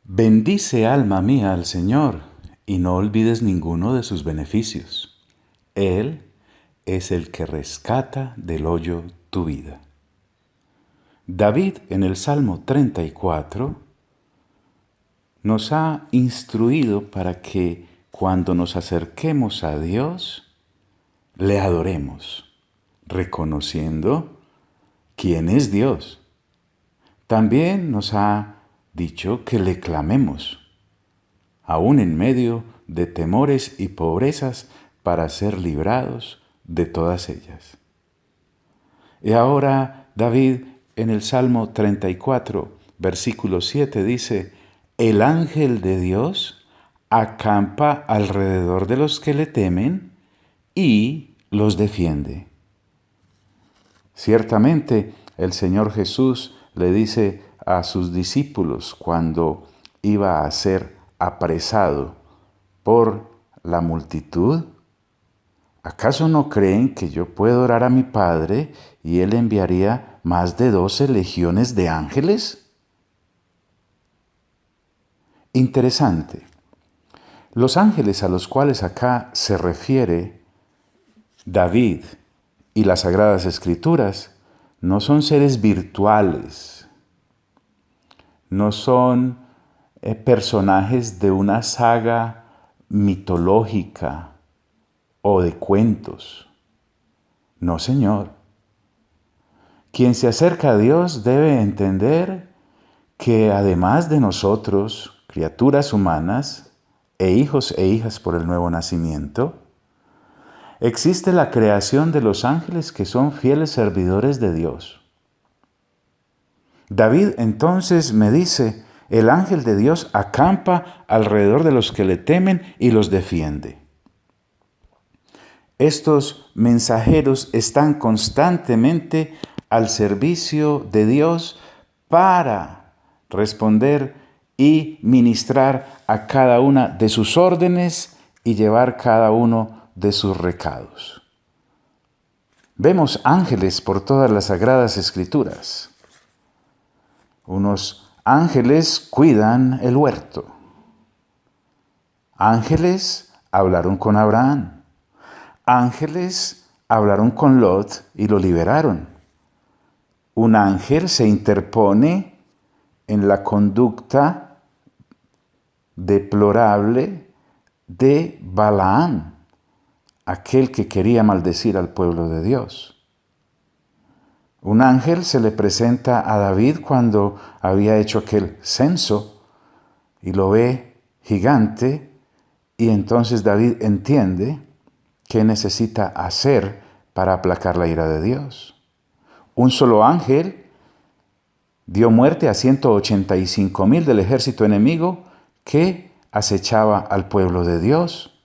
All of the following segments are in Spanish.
Bendice alma mía al Señor, y no olvides ninguno de sus beneficios. Él es el que rescata del hoyo tu vida. David en el Salmo 34 nos ha instruido para que cuando nos acerquemos a Dios, le adoremos, reconociendo quién es Dios. También nos ha dicho que le clamemos, aún en medio de temores y pobrezas, para ser librados de todas ellas. Y ahora David en el Salmo 34, versículo 7 dice: el ángel de Dios acampa alrededor de los que le temen y los defiende. Ciertamente el Señor Jesús le dice a sus discípulos cuando iba a ser apresado por la multitud: ¿acaso no creen que yo puedo orar a mi Padre y Él enviaría más de 12 legiones de ángeles? Interesante. Los ángeles a los cuales acá se refiere David y las Sagradas Escrituras no son seres virtuales, no son personajes de una saga mitológica o de cuentos. No, Señor. Quien se acerca a Dios debe entender que además de nosotros, criaturas humanas, e hijos e hijas por el nuevo nacimiento, existe la creación de los ángeles que son fieles servidores de Dios. David entonces me dice: el ángel de Dios acampa alrededor de los que le temen y los defiende. Estos mensajeros están constantemente al servicio de Dios para responder y ministrar a cada una de sus órdenes y llevar cada uno de sus recados. Vemos ángeles por todas las Sagradas Escrituras. Unos ángeles cuidan el huerto. Ángeles hablaron con Abraham. Ángeles hablaron con Lot y lo liberaron. Un ángel se interpone en la conducta deplorable de Balaam, aquel que quería maldecir al pueblo de Dios. Un ángel se le presenta a David cuando había hecho aquel censo y lo ve gigante, y entonces David entiende qué necesita hacer para aplacar la ira de Dios. Un solo ángel dio muerte a 185,000 del ejército enemigo que acechaba al pueblo de Dios.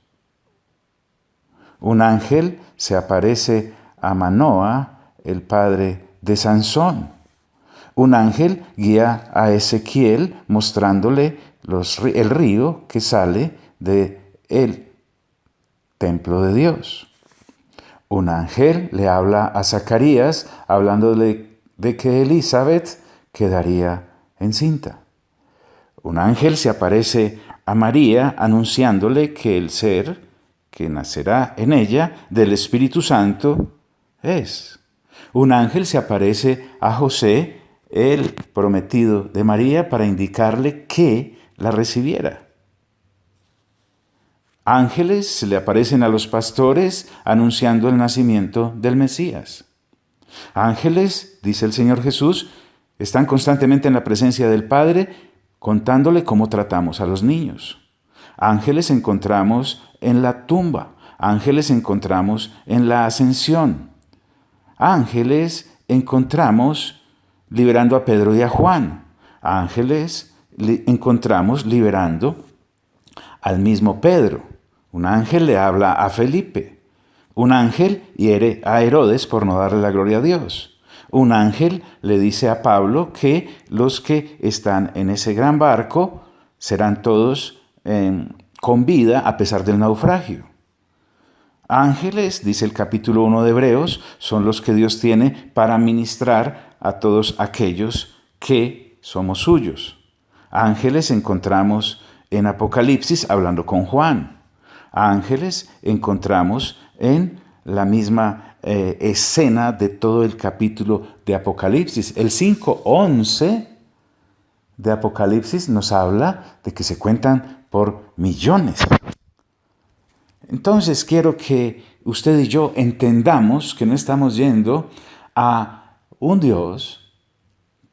Un ángel se aparece a Manoa, el padre de Sansón. Un ángel guía a Ezequiel mostrándole el río que sale del templo de Dios. Un ángel le habla a Zacarías hablándole de que Elizabeth quedaría encinta. Un ángel se aparece a María anunciándole que el ser que nacerá en ella del Espíritu Santo es. Un ángel se aparece a José, el prometido de María, para indicarle que la recibiera. Ángeles se le aparecen a los pastores anunciando el nacimiento del Mesías. Ángeles, dice el Señor Jesús, están constantemente en la presencia del Padre contándole cómo tratamos a los niños. Ángeles encontramos en la tumba. Ángeles encontramos en la ascensión. Ángeles encontramos liberando a Pedro y a Juan. Ángeles encontramos liberando al mismo Pedro. Un ángel le habla a Felipe. Un ángel hiere a Herodes por no darle la gloria a Dios. Un ángel le dice a Pablo que los que están en ese gran barco serán todos con vida a pesar del naufragio. Ángeles, dice el capítulo 1 de Hebreos, son los que Dios tiene para ministrar a todos aquellos que somos suyos. Ángeles encontramos en Apocalipsis hablando con Juan. Ángeles encontramos en la misma escena de todo el capítulo de Apocalipsis. El 5:11 de Apocalipsis nos habla de que se cuentan por millones. Entonces quiero que usted y yo entendamos que no estamos yendo a un Dios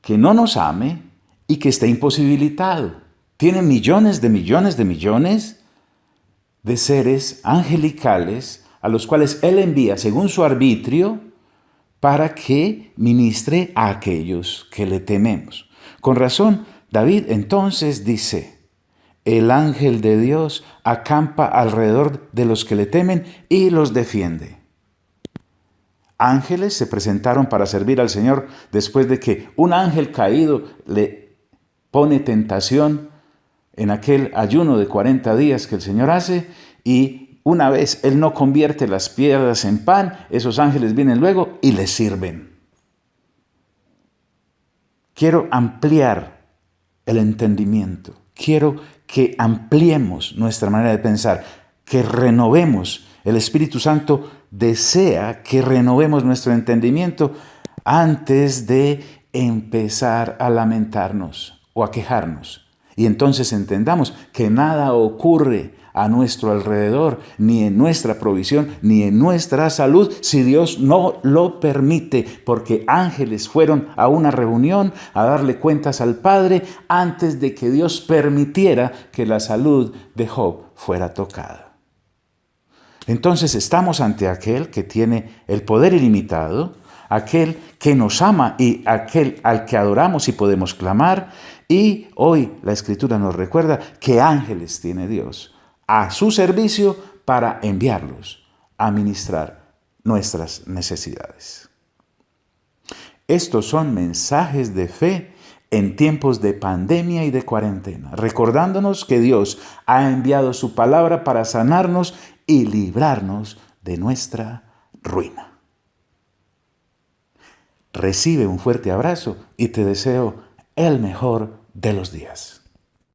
que no nos ame y que está imposibilitado. Tiene millones de millones de millones de seres angelicales a los cuales Él envía según su arbitrio para que ministre a aquellos que le tememos. Con razón, David entonces dice: el ángel de Dios acampa alrededor de los que le temen y los defiende. Ángeles se presentaron para servir al Señor después de que un ángel caído le pone tentación en aquel ayuno de 40 días que el Señor hace, y una vez Él no convierte las piedras en pan, esos ángeles vienen luego y le sirven. Quiero ampliar el entendimiento. Quiero que ampliemos nuestra manera de pensar, que renovemos. El Espíritu Santo desea que renovemos nuestro entendimiento antes de empezar a lamentarnos o a quejarnos. Y entonces entendamos que nada ocurre a nuestro alrededor, ni en nuestra provisión, ni en nuestra salud, si Dios no lo permite, porque ángeles fueron a una reunión a darle cuentas al Padre antes de que Dios permitiera que la salud de Job fuera tocada. Entonces estamos ante aquel que tiene el poder ilimitado, aquel que nos ama y aquel al que adoramos y podemos clamar. Y hoy la Escritura nos recuerda que ángeles tiene Dios a su servicio para enviarlos a ministrar nuestras necesidades. Estos son mensajes de fe en tiempos de pandemia y de cuarentena, recordándonos que Dios ha enviado su palabra para sanarnos y librarnos de nuestra ruina. Recibe un fuerte abrazo y te deseo el mejor de los días.